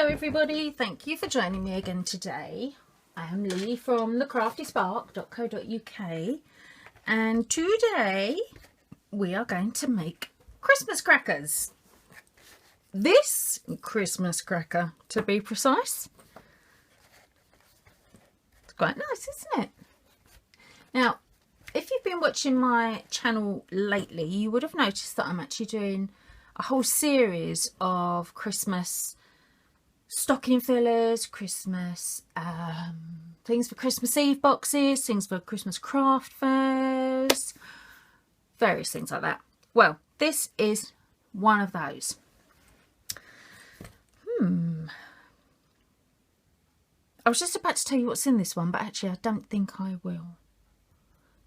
Hello everybody, thank you for joining me again today. I am Lee from thecraftyspark.co.uk and today we are going to make Christmas crackers. This Christmas cracker, to be precise. It's quite nice, isn't it? Now, if you've been watching my channel lately, you would have noticed that I'm actually doing a whole series of Christmas stocking fillers, Christmas things for Christmas Eve boxes, things for Christmas craft fairs, various things like that. Well, this is one of those. I was just about to tell you what's in this one, but actually I don't think I will.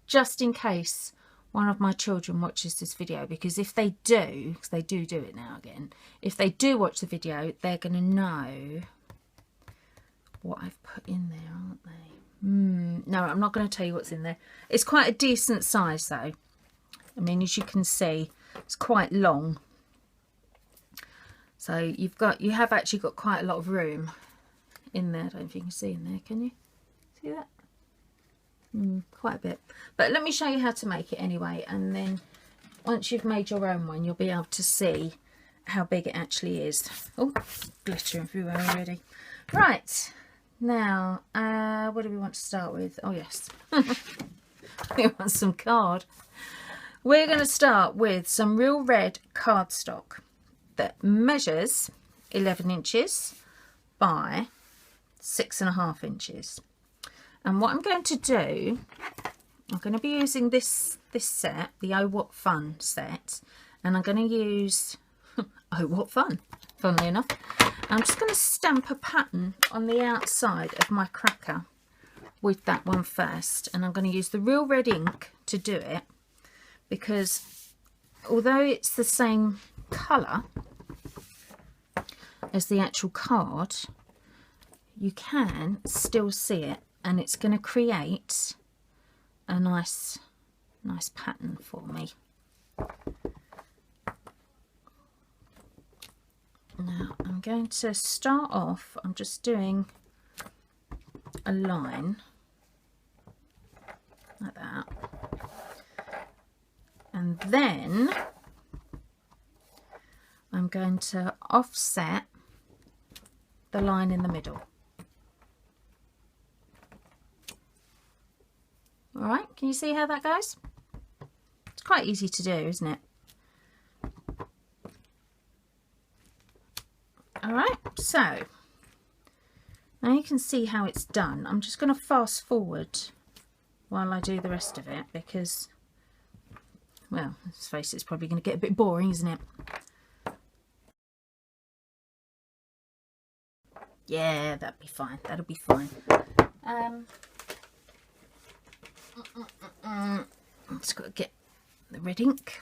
Just in case one of my children watches this video, because if they do, because they do it now again, if they do watch the video, they're going to know what I've put in there, aren't they? No, I'm not going to tell you what's in there. It's quite a decent size though. I mean, as you can see, it's quite long. So you have actually got quite a lot of room in there. I don't know if you can see in there, can you? See that? Quite a bit. But let me show you how to make it anyway, and then once you've made your own one, you'll be able to see how big it actually is. Oh, glitter everywhere already. Right, now what do we want to start with? Oh yes, we want some card. We're going to start with some real red cardstock that measures 11 inches by 6.5 inches. And what I'm going to do, I'm going to be using this set, the Oh What Fun set, and I'm going to use Oh What Fun, funnily enough. I'm just going to stamp a pattern on the outside of my cracker with that one first, and I'm going to use the real red ink to do it, because although it's the same colour as the actual card, you can still see it. And it's going to create a nice pattern for me. Now I'm going to start off, I'm just doing a line like that. And then I'm going to offset the line in the middle. Alright, can you see how that goes? It's quite easy to do, isn't it? Alright, so now you can see how it's done. I'm just going to fast forward while I do the rest of it because, well, let's face it, it's probably going to get a bit boring, isn't it? Yeah, that'll be fine. That'll be fine. I've just got to get the red ink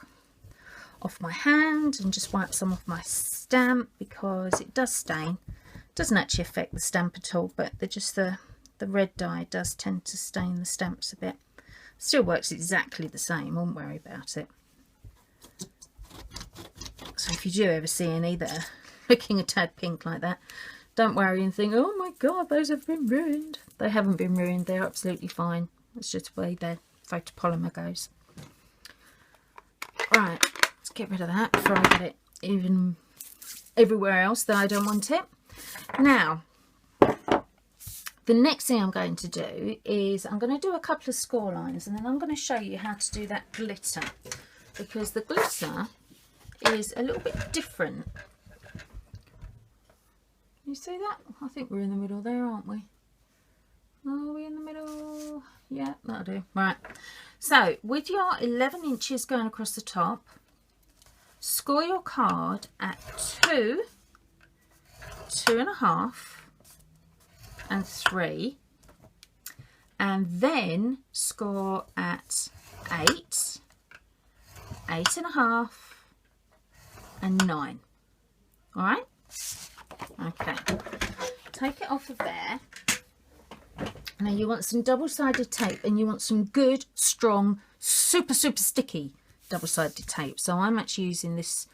off my hand and just wipe some off my stamp because it does stain. It doesn't actually affect the stamp at all, but the red dye does tend to stain the stamps a bit. Still works exactly the same, won't worry about it. So if you do ever see any that are looking a tad pink like that, don't worry and think, oh my god, those have been ruined. They haven't been ruined, they're absolutely fine. It's just the way their photopolymer goes. Right, let's get rid of that before I get it even everywhere else that I don't want it. Now, the next thing I'm going to do is I'm going to do a couple of score lines, and then I'm going to show you how to do that glitter, because the glitter is a little bit different. You see that? I think we're in the middle there, aren't we? Are we in the middle? Yeah, that'll do. Right. So, with your 11 inches going across the top, score your card at 2, 2.5, and 3. And then score at 8, 8.5, and 9. Alright? Okay. Take it off of there. Now you want some double-sided tape, and you want some good, strong, super sticky double-sided tape. So I'm actually using this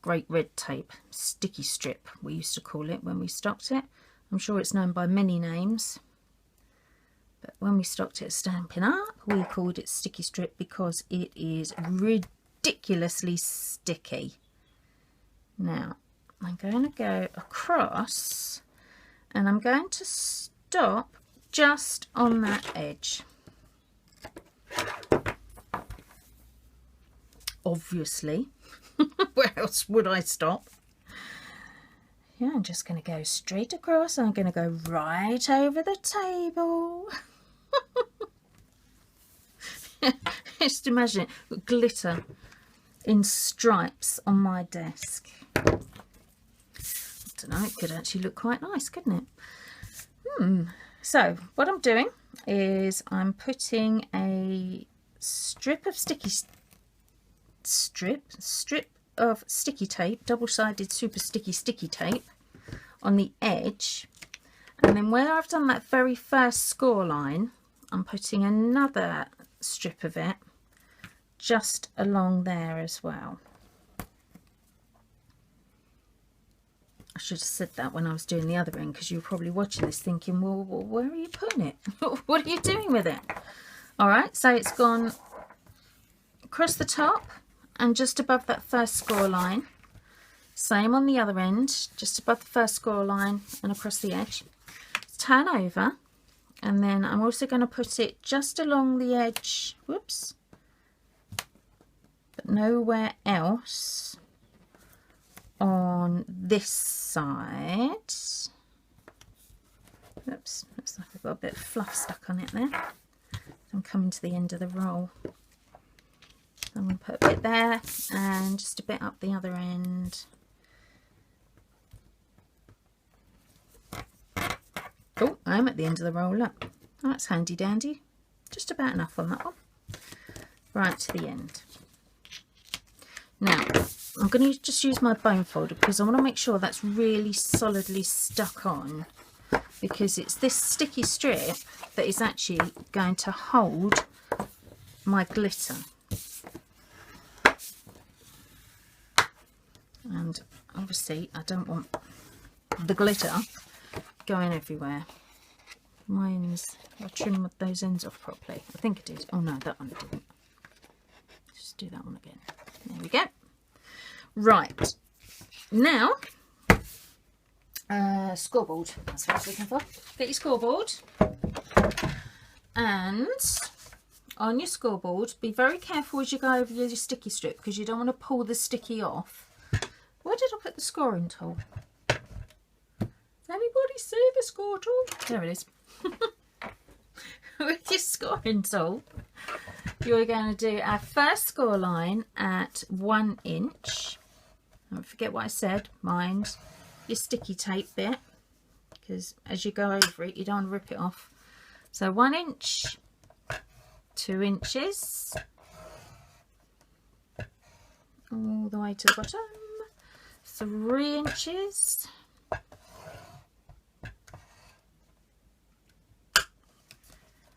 great red tape, sticky strip we used to call it when we stocked it. I'm sure it's known by many names, but when we stocked it at Stampin' Up, we called it sticky strip because it is ridiculously sticky. Now I'm going to go across and I'm going to stop just on that edge. Obviously, where else would I stop? Yeah, I'm just going to go straight across. I'm going to go right over the table. Just imagine it, glitter in stripes on my desk. I don't know, it could actually look quite nice, couldn't it? So what I'm doing is I'm putting a strip of sticky tape, double-sided super sticky tape on the edge, and then where I've done that very first score line, I'm putting another strip of it just along there as well. I should have said that when I was doing the other end, because you were probably watching this thinking, well, where are you putting it? What are you doing with it? All right, so it's gone across the top and just above that first score line. Same on the other end, just above the first score line and across the edge. Turn over, and then I'm also going to put it just along the edge, whoops, but nowhere else on this side. Oops, looks like I've got a bit of fluff stuck on it there. I'm coming to the end of the roll. I'm going to put a bit there and just a bit up the other end. Oh, I'm at the end of the roll. Look, that's handy dandy. Just about enough on that one. Right to the end. Now, I'm going to just use my bone folder because I want to make sure that's really solidly stuck on, because it's this sticky strip that is actually going to hold my glitter. And obviously I don't want the glitter going everywhere. Mine's, I trim those ends off properly. I think I did. Oh no, that one I didn't. Just do that one again. There we go. Right, now scoreboard, that's what I was looking for. Get your scoreboard, and on your scoreboard be very careful as you go over your sticky strip, because you don't want to pull the sticky off. Where did I put the scoring tool? Does anybody see the score tool? There it is. With your scoring tool, you're going to do our first score line at 1 inch. Don't forget what I said, mind your sticky tape bit, because as you go over it you don't want to rip it off. So 1 inch, 2 inches, all the way to the bottom, 3 inches,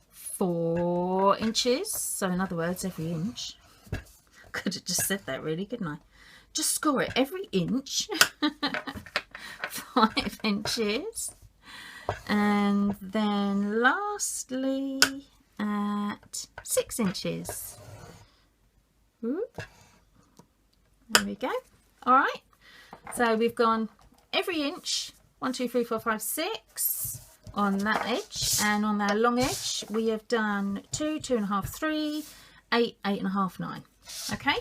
4 inches, so in other words every inch. Could have just said that really, couldn't I? Just score it every inch. 5 inches, and then lastly at 6 inches. Whoop. There we go. All right, so we've gone every inch, 1 2 3 4 5 6 on that edge, and on our long edge we have done 2 2.5 3 8 8.5 9. Okay,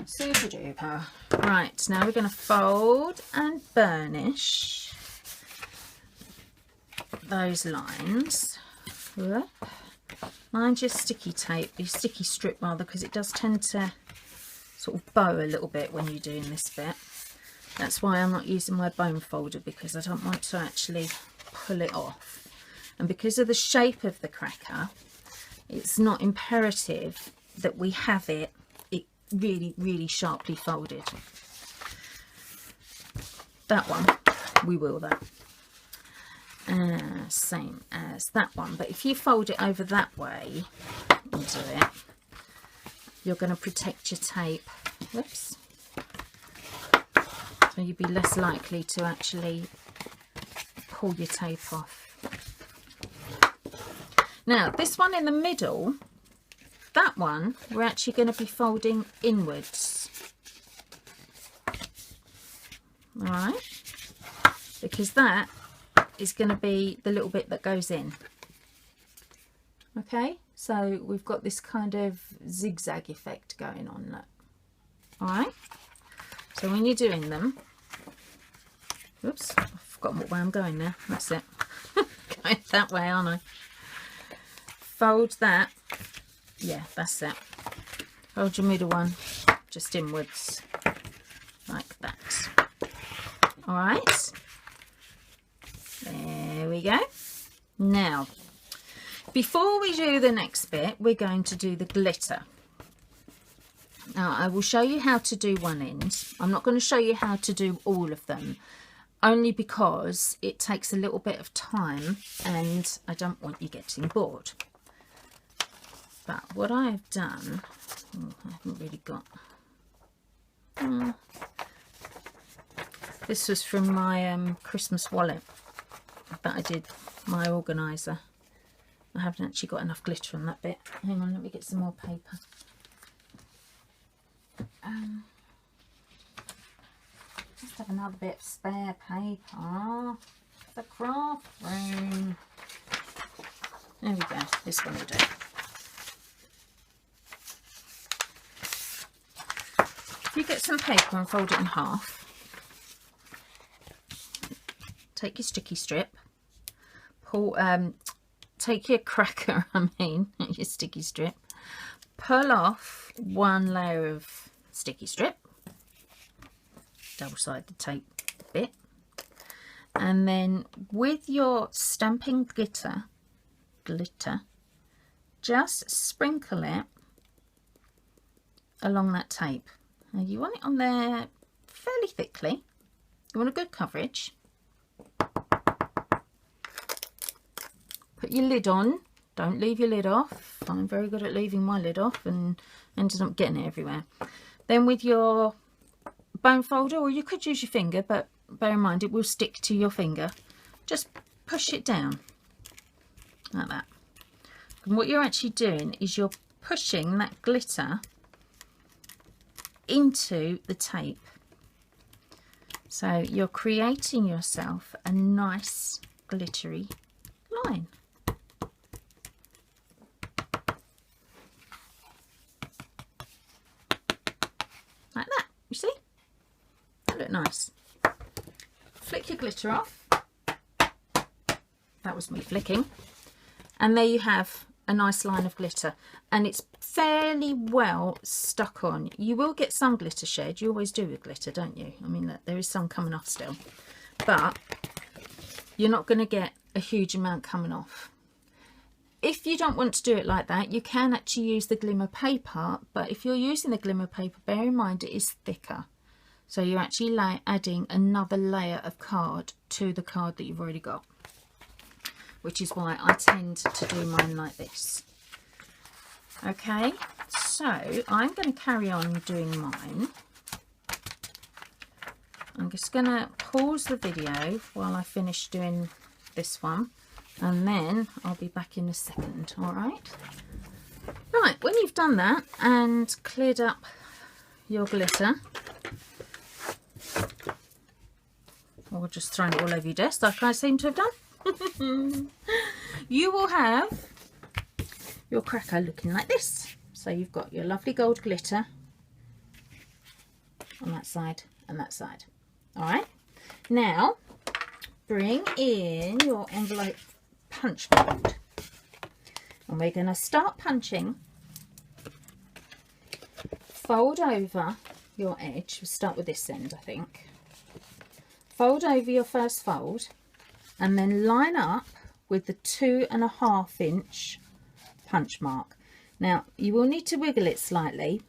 super duper. Right, now we're going to fold and burnish those lines. Mind your sticky tape, your sticky strip rather, because it does tend to sort of bow a little bit when you're doing this bit. That's why I'm not using my bone folder, because I don't want to actually pull it off. And because of the shape of the cracker, it's not imperative that we have it really, really sharply folded. That one, we will though. Same as that one, but if you fold it over that way and do it, you're going to protect your tape Whoops. So you'd be less likely to actually pull your tape off. Now this one in the middle, that one we're actually going to be folding inwards. Alright, because that is going to be the little bit that goes in. Okay, so we've got this kind of zigzag effect going on. Look. Alright, so when you're doing them, oops, I've forgotten what way I'm going now. That's it. Going that way, aren't I? Fold that. Yeah, that's it. Fold your middle one just inwards, like that. Alright, there we go. Now, before we do the next bit, we're going to do the glitter. Now, I will show you how to do one end. I'm not going to show you how to do all of them, only because it takes a little bit of time and I don't want you getting bored. But what I have done, I haven't really got... This was from my Christmas wallet that I did, my organiser. I haven't actually got enough glitter on that bit. Hang on, let me get some more paper. Just have another bit of spare paper. The craft room. There we go, this one will do. If you get some paper and fold it in half, take your sticky strip, pull, take your cracker, your sticky strip, pull off one layer of sticky strip, double-sided tape bit, and then with your Stampin' glitter, just sprinkle it along that tape. Now you want it on there fairly thickly. You want a good coverage. Put your lid on. Don't leave your lid off. I'm very good at leaving my lid off and ended up getting it everywhere. Then with your bone folder, or you could use your finger, but bear in mind it will stick to your finger. Just push it down like that. And what you're actually doing is you're pushing that glitter into the tape. So you're creating yourself a nice glittery line. Like that, you see? That look nice. Flick your glitter off. That was me flicking. And there you have a nice line of glitter. And it's fairly well stuck on. You will get some glitter shed. You always do with glitter, don't you? I mean, look, there is some coming off still. But you're not going to get a huge amount coming off. If you don't want to do it like that, you can actually use the glimmer paper, but if you're using the glimmer paper, bear in mind it is thicker. So you're actually adding another layer of card to the card that you've already got, which is why I tend to do mine like this. Okay, so I'm going to carry on doing mine. I'm just going to pause the video while I finish doing this one. And then I'll be back in a second, all right? Right, when you've done that and cleared up your glitter, or just thrown it all over your desk like I seem to have done, you will have your cracker looking like this. So you've got your lovely gold glitter on that side and that side. All right, now bring in your envelope punch mold, and we're going to start punching. Fold over your edge. We'll start with this end, I think. Fold over your first fold and then line up with the 2.5 inch punch mark. Now you will need to wiggle it slightly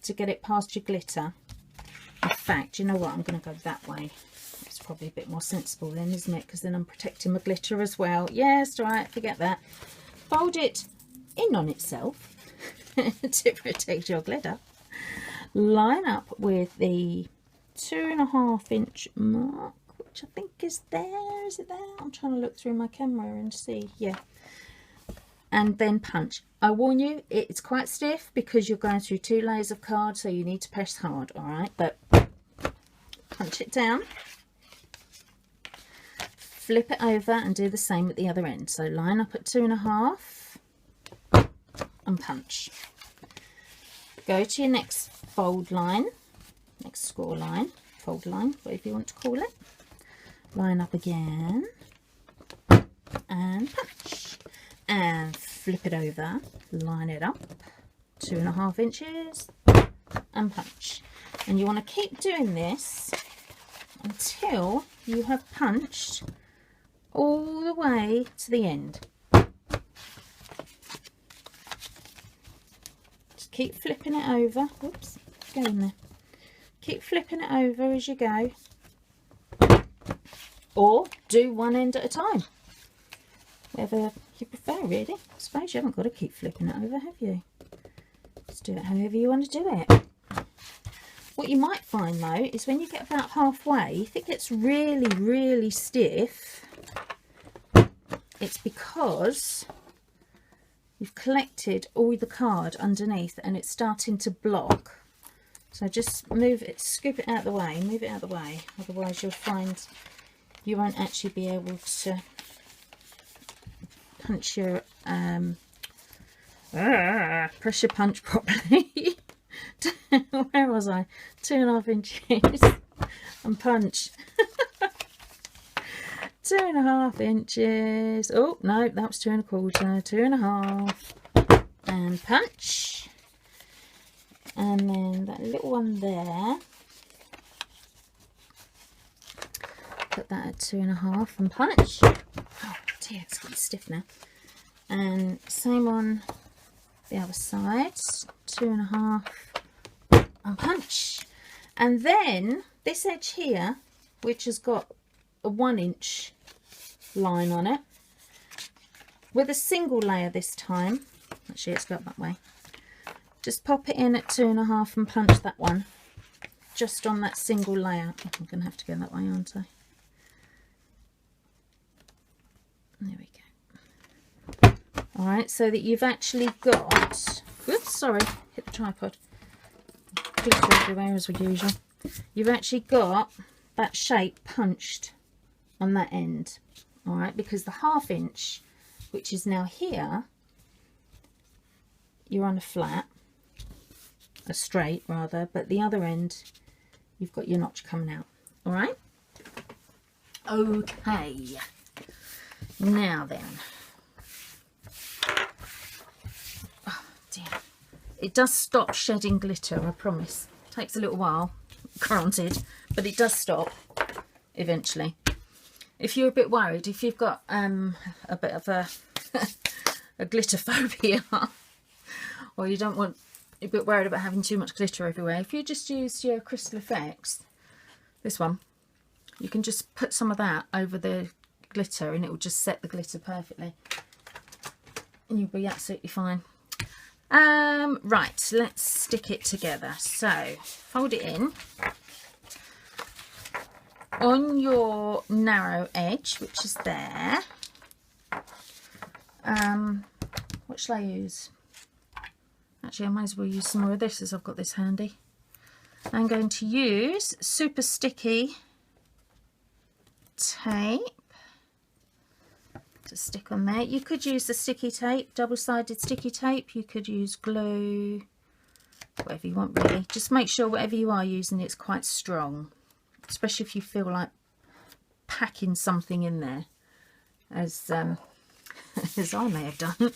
to get it past your glitter. In fact, you know what, I'm going to go that way. It's probably a bit more sensible then, isn't it? Because then I'm protecting my glitter as well. Yes, right, forget that. Fold it in on itself to protect your glitter. line up with the 2.5 inch mark, which I think is there. Is it there? I'm trying to look through my camera and see. Yeah. And then punch. I warn you, it's quite stiff because you're going through 2 layers of card, so you need to press hard, all right? But punch it down, flip it over and do the same at the other end. So line up at 2.5 and punch. Go to your next fold line, next score line, fold line, whatever you want to call it. Line up again and punch. And flip it over, line it up 2.5 inches and punch. And you want to keep doing this until you have punched all the way to the end. Just keep flipping it over. Whoops, go in there. Keep flipping it over as you go, or do one end at a time, whatever you prefer, really. I suppose you haven't got to keep flipping it over, have you? Just do it however you want to do it. What you might find though is when you get about halfway, if it gets really, really stiff, it's because you've collected all the card underneath and it's starting to block. So just move it, scoop it out of the way, move it out of the way, otherwise you'll find you won't actually be able to punch your pressure punch properly. Where was I? 2.5 inches and punch. 2.5 inches. Oh no, that was 2.25. 2.5 and punch. And then that little one there, put that at 2.5 and punch. Oh dear, it's got stiff now. And same on the other side, 2.5 and punch. And then this edge here, which has got a 1 inch line on it, with a single layer this time, actually it's got that way, just pop it in at 2.5 and punch that one just on that single layer. Oh, I'm going to have to go that way, aren't I? There we go. All right, so that you've actually got, oops, sorry, hit the tripod, glitter everywhere as usual. You've actually got that shape punched on that end, all right, because the 1/2 inch, which is now here, you're on a flat, a straight rather, but the other end you've got your notch coming out. All right, okay, now then, oh dear, it does stop shedding glitter, I promise. It takes a little while, granted, but it does stop eventually. If you're a bit worried, if you've got a bit of a a glitter phobia, or you don't want, you're a bit worried about having too much glitter everywhere, if you just use your Crystal Effects, this one, you can just put some of that over the glitter and it will just set the glitter perfectly and you'll be absolutely fine. Right, let's stick it together. So fold it in on your narrow edge, which is there. What shall I use? Actually, I might as well use some more of this as I've got this handy. I'm going to use super sticky tape to stick on there. You could use the sticky tape, double-sided sticky tape. You could use glue, whatever you want really. Just make sure whatever you are using, it's quite strong, especially if you feel like packing something in there, as as I may have done.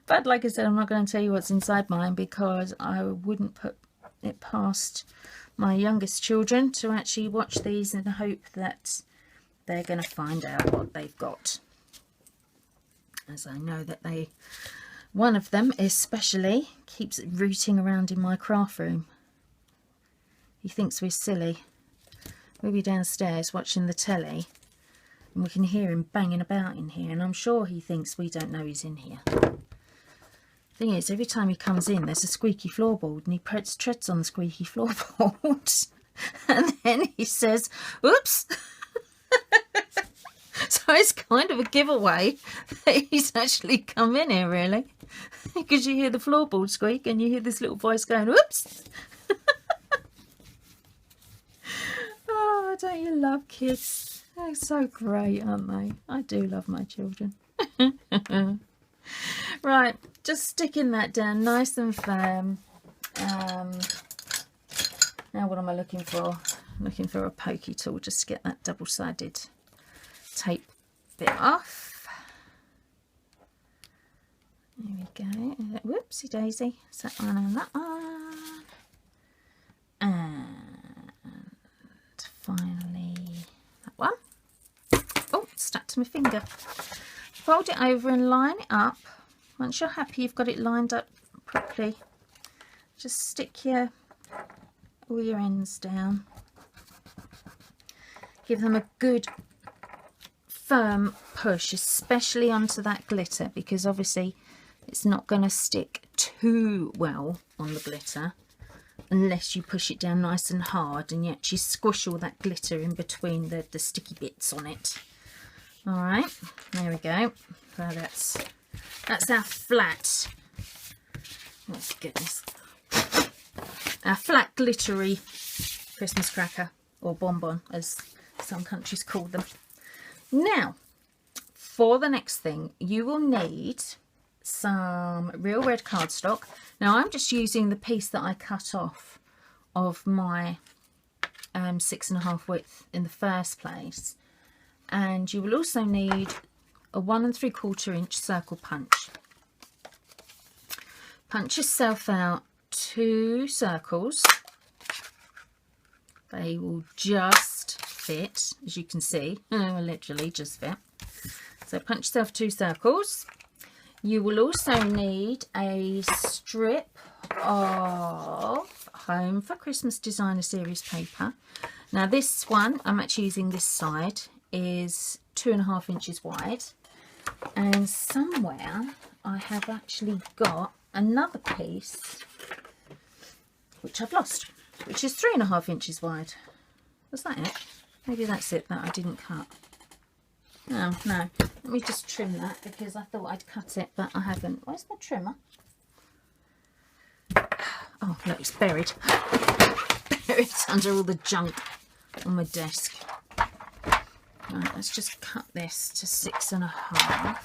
But like I said, I'm not going to tell you what's inside mine because I wouldn't put it past my youngest children to actually watch these in the hope that they're going to find out what they've got. As I know that one of them especially keeps rooting around in my craft room. He thinks we're silly. We'll be downstairs watching the telly and we can hear him banging about in here, and I'm sure he thinks we don't know he's in here. Thing is, every time he comes in, there's a squeaky floorboard, and he treads on the squeaky floorboard, and then he says, "Oops." So it's kind of a giveaway that he's actually come in here, really, because you hear the floorboard squeak and you hear this little voice going, "Oops." Oh, don't you love kids? They're so great, aren't they? I do love my children. Right, just sticking that down nice and firm. Now what am I looking for? I'm looking for a pokey tool just to get that double-sided tape bit off. There we go. Whoopsie daisy. Is that one and that one? And finally that one. Oh, it's stuck to my finger. Fold it over and line it up. Once you're happy you've got it lined up properly, just stick all your ends down. Give them a good firm push, especially onto that glitter, because obviously it's not going to stick too well on the glitter unless you push it down nice and hard and you actually squish all that glitter in between the sticky bits on it. All right, there we go. So that's our flat. Oh goodness, our flat glittery Christmas cracker, or bonbon as some countries call them. Now, for the next thing, you will need some real red cardstock. Now, I'm just using the piece that I cut off of my 6.5 width in the first place. And you will also need a 1 3/4 inch circle punch. Punch yourself out 2 circles. They will just fit, as you can see. Literally just fit. So punch yourself 2 circles. You will also need a strip of Home for Christmas Designer Series paper. Now this one, I'm actually using this side, is 2.5 inches wide. And somewhere I have actually got another piece, which I've lost, which is 3.5 inches wide. Was that it? Maybe that's it that I didn't cut. No. Let me just trim that because I thought I'd cut it, but I haven't. Where's my trimmer? Oh, look, it's buried. Buried under all the junk on my desk. Right, let's just cut this to 6.5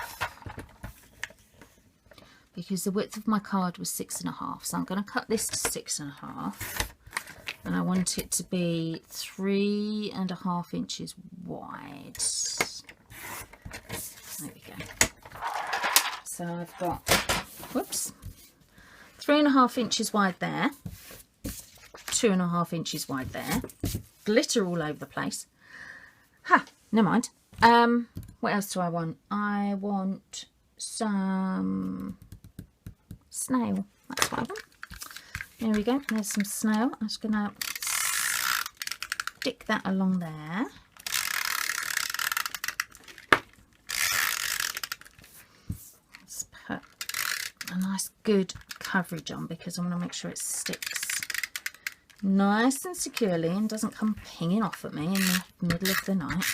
because the width of my card was 6.5. So I'm going to cut this to 6.5. And I want it to be 3.5 inches wide. There we go. So I've got, whoops, 3.5 inches wide there, 2.5 inches wide there, glitter all over the place. Ha, never mind. What else do I want? I want some snail. That's what I want. There we go. There's some snail. I'm just going to stick that along there. Let's put a nice good coverage on because I want to make sure it sticks nice and securely and doesn't come pinging off at me in the middle of the night.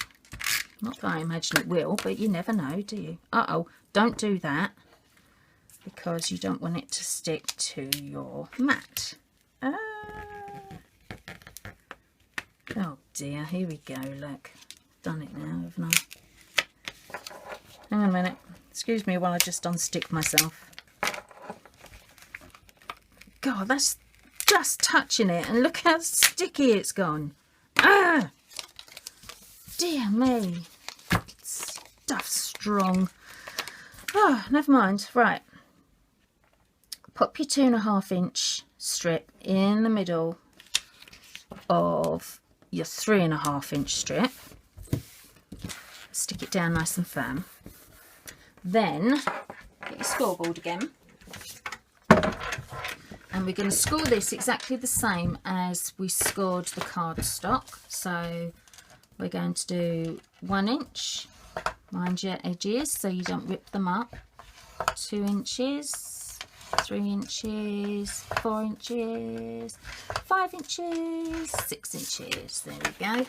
Not that I imagine it will, but you never know, do you? Uh-oh, don't do that, because you don't want it to stick to your mat. Oh dear, here we go, look. Done it now, haven't I? Hang on a minute. Excuse me while I just unstick myself. God, that's just touching it, and look how sticky it's gone. Ah! Dear me. Stuff's strong. Oh, never mind. Right. Pop your 2.5 inch strip in the middle of your 3.5 inch strip. Stick it down nice and firm. Then get your scoreboard again. And we're going to score this exactly the same as we scored the cardstock. So we're going to do 1 inch, mind your edges so you don't rip them up, 2 inches, 3 inches, 4 inches, 5 inches, 6 inches. There we go.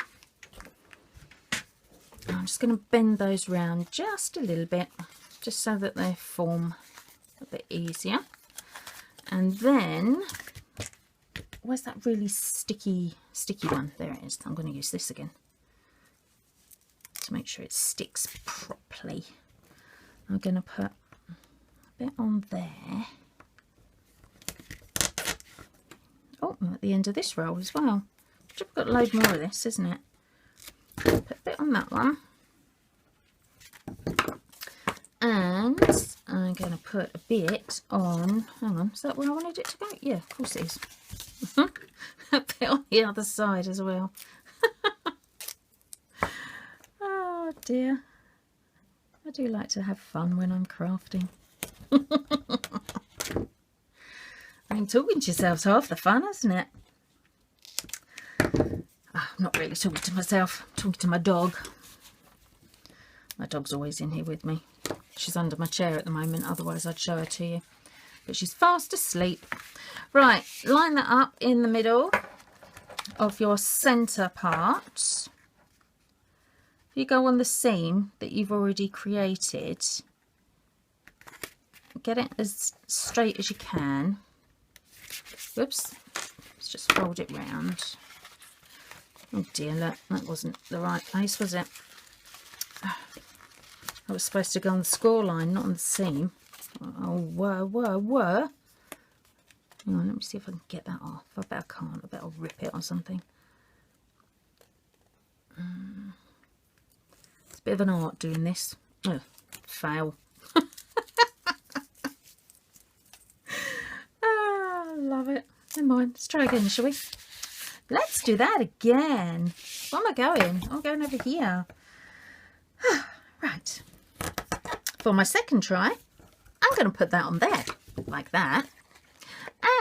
I'm just going to bend those round just a little bit, just so that they form a bit easier. And then, where's that really sticky one? There it is. I'm going to use this again to make sure it sticks properly. I'm going to put a bit on there. Oh, I'm at the end of this roll as well. I've got a load more of this, isn't it? Put a bit on that one. And I'm going to put a bit on, hang on, is that where I wanted it to go? Yeah, of course it is. A bit on the other side as well. Oh dear. I do like to have fun when I'm crafting. I mean, talking to yourself's half the fun, isn't it? Oh, I'm not really talking to myself, I'm talking to my dog. My dog's always in here with me. She's under my chair at the moment, otherwise I'd show her to you. But she's fast asleep. Right, line that up in the middle of your centre part. You go on the seam that you've already created. Get it as straight as you can. Whoops, let's just fold it round. Oh dear, look, that wasn't the right place, was it? I was supposed to go on the score line, not on the seam. Oh, whoa. Hang on, let me see if I can get that off. I bet I can't. I bet I'll rip it or something. It's a bit of an art doing this. Ugh, fail. Ah, love it. Never mind. Let's try again, shall we? Let's do that again. Where am I going? I'm going over here. Right. For my second try, I'm going to put that on there, like that.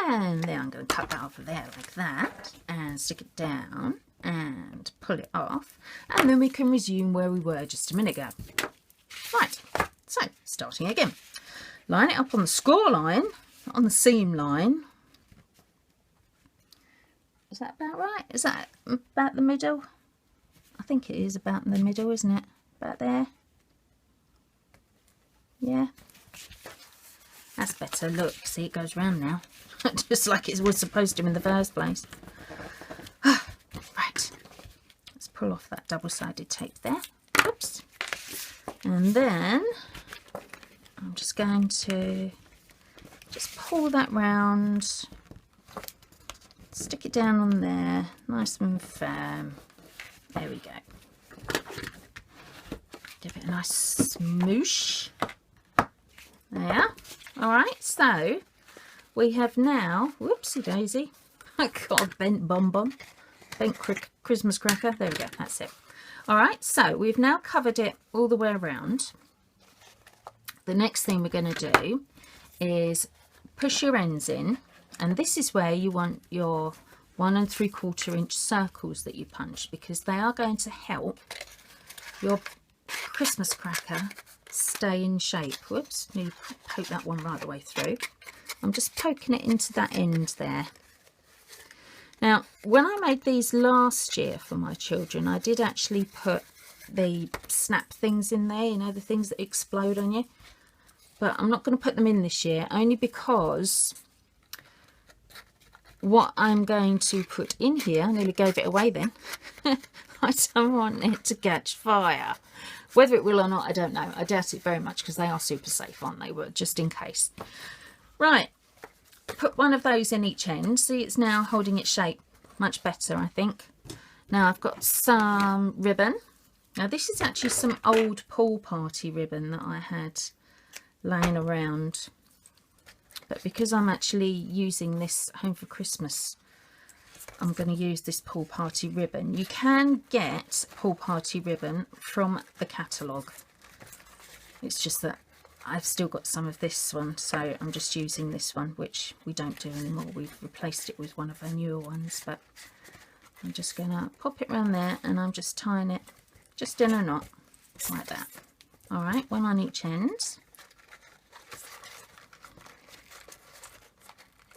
And then I'm going to cut that off of there, like that. And stick it down and pull it off. And then we can resume where we were just a minute ago. Right. So, starting again. Line it up on the score line, on the seam line. Is that about right? Is that about the middle? I think it is about in the middle, isn't it? About there. Yeah. That's better. Look, see, it goes round now. Just like it was supposed to in the first place. Right. Let's pull off that double-sided tape there. Oops. And then I'm just going to just pull that round. Stick it down on there, nice and firm. There we go. Give it a nice smoosh. There. Alright, so we have now, whoopsie daisy, I got a bent bum, bent Christmas cracker. There we go, that's it. Alright, so we've now covered it all the way around. The next thing we're going to do is push your ends in. And this is where you want your 1 3/4 inch circles that you punch, because they are going to help your Christmas cracker stay in shape. Whoops, need to poke that one right the way through. I'm just poking it into that end there. Now, when I made these last year for my children, I did actually put the snap things in there, you know, the things that explode on you. But I'm not going to put them in this year, only because what I'm going to put in here, I nearly gave it away then, I don't want it to catch fire. Whether it will or not, I don't know. I doubt it very much, because they are super safe, aren't they? Well, just in case. Right, put one of those in each end. See, it's now holding its shape much better, I think. Now I've got some ribbon. Now this is actually some old pool party ribbon that I had laying around. But because I'm actually using this Home for Christmas, I'm going to use this pool party ribbon. You can get pool party ribbon from the catalogue. It's just that I've still got some of this one, so I'm just using this one, which we don't do anymore. We've replaced it with one of our newer ones, but I'm just going to pop it around there, and I'm just tying it just in a knot, like that. All right, one on each end.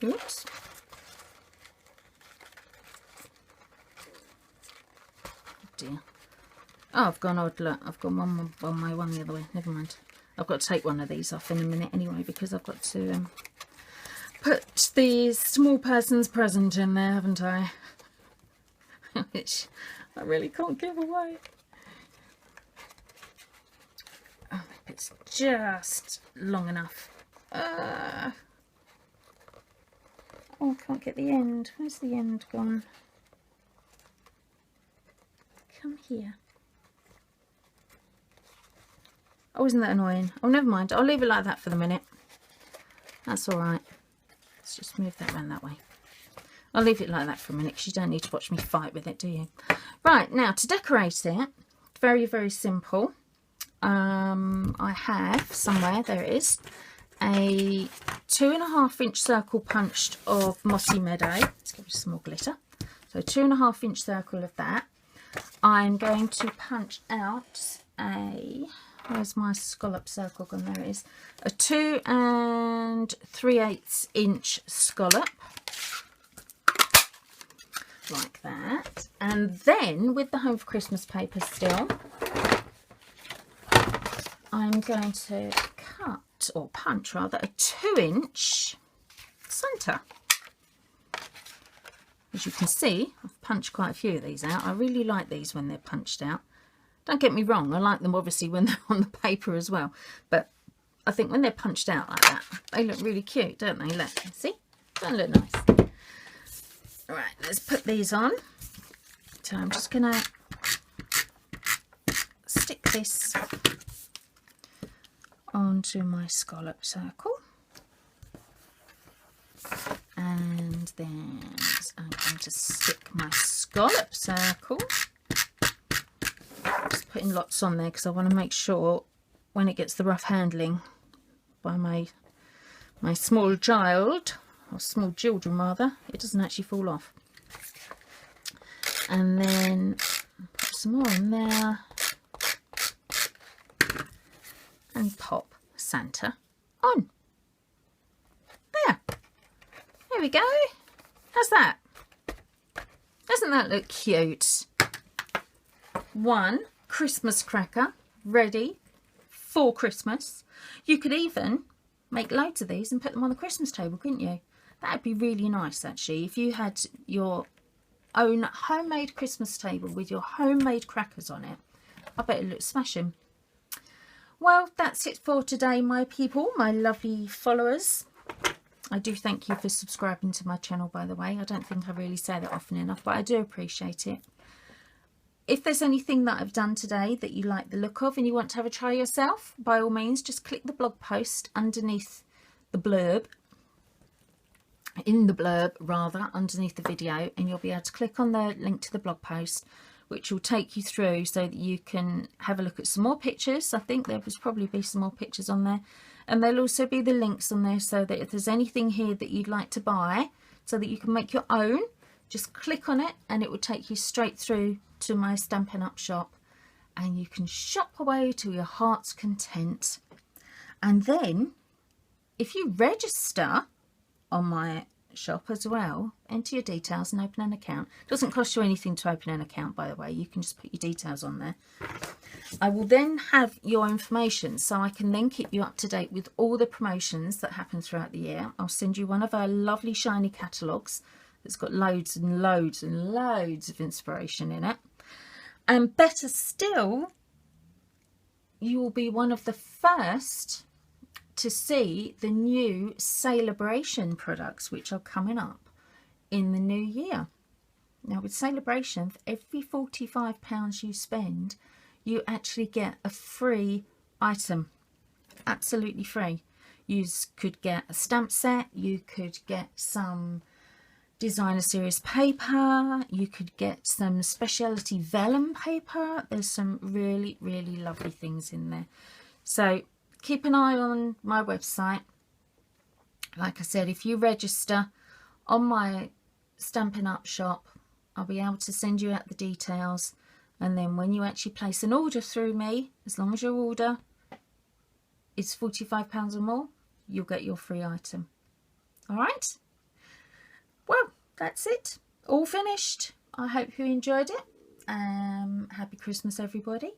Oops. Oh dear. Oh, I've gone odd. Look, I've got one the other way. Never mind. I've got to take one of these off in a minute anyway, because I've got to put the small person's present in there, haven't I? Which I really can't give away. Oh, if it's just long enough. Oh, I can't get the end. Where's the end gone? Come here. Oh, isn't that annoying? Oh, never mind. I'll leave it like that for the minute. That's all right. Let's just move that around that way. I'll leave it like that for a minute, because you don't need to watch me fight with it, do you? Right, now to decorate it, very, very simple. I have somewhere, there it is, a 2.5-inch circle punched of Mossy Meadow. Let's give it some more glitter. So 2.5-inch circle of that. I'm going to punch out a, where's my scallop circle gone? There it is. A 2 3/8 inch scallop. Like that. And then with the Home for Christmas paper still, I'm going to cut, or punch rather, a 2-inch Santa. As you can see, I've punched quite a few of these out. I really like these when they're punched out. Don't get me wrong, I like them obviously when they're on the paper as well. But I think when they're punched out like that, they look really cute, don't they? Look, see? Don't look nice. Right, let's put these on. So I'm just going to stick this onto my scallop circle. And then I'm going to stick my scallop circle. Just putting lots on there because I want to make sure when it gets the rough handling by my small child, or small children rather, it doesn't actually fall off. And then put some more in there and pop Santa on. There we go. How's that? Doesn't that look cute? One Christmas cracker ready for Christmas. You could even make loads of these and put them on the Christmas table, couldn't you? That'd be really nice actually, if you had your own homemade Christmas table with your homemade crackers on it. I bet it looks smashing. Well, that's it for today, my people, my lovely followers. I do thank you for subscribing to my channel, by the way. I don't think I really say that often enough, but I do appreciate it. If there's anything that I've done today that you like the look of and you want to have a try yourself, by all means, just click the blog post underneath the blurb, underneath the video, and you'll be able to click on the link to the blog post, which will take you through so that you can have a look at some more pictures. I think there will probably be some more pictures on there. And there'll also be the links on there so that if there's anything here that you'd like to buy so that you can make your own, just click on it and it will take you straight through to my Stampin' Up shop, and you can shop away to your heart's content. And then if you register on my shop as well, enter your details and open an account. It doesn't cost you anything to open an account, by the way. You can just put your details on there. I will then have your information so I can then keep you up to date with all the promotions that happen throughout the year. I'll send you one of our lovely shiny catalogues that's got loads and loads and loads of inspiration in it. And better still, you will be one of the first to see the new Celebration products which are coming up in the new year. Now with Celebration, for every £45 you spend, you actually get a free item, absolutely free. You could get a stamp set, you could get some designer series paper, you could get some specialty vellum paper. There's some really, really lovely things in there. So keep an eye on my website. Like I said, if you register on my Stampin' Up shop, I'll be able to send you out the details. And then when you actually place an order through me, as long as your order is £45 or more, you'll get your free item. All right? well, that's it. All finished. I hope you enjoyed it. Happy Christmas, everybody.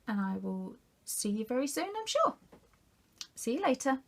And I will see you very soon, I'm sure. See you later.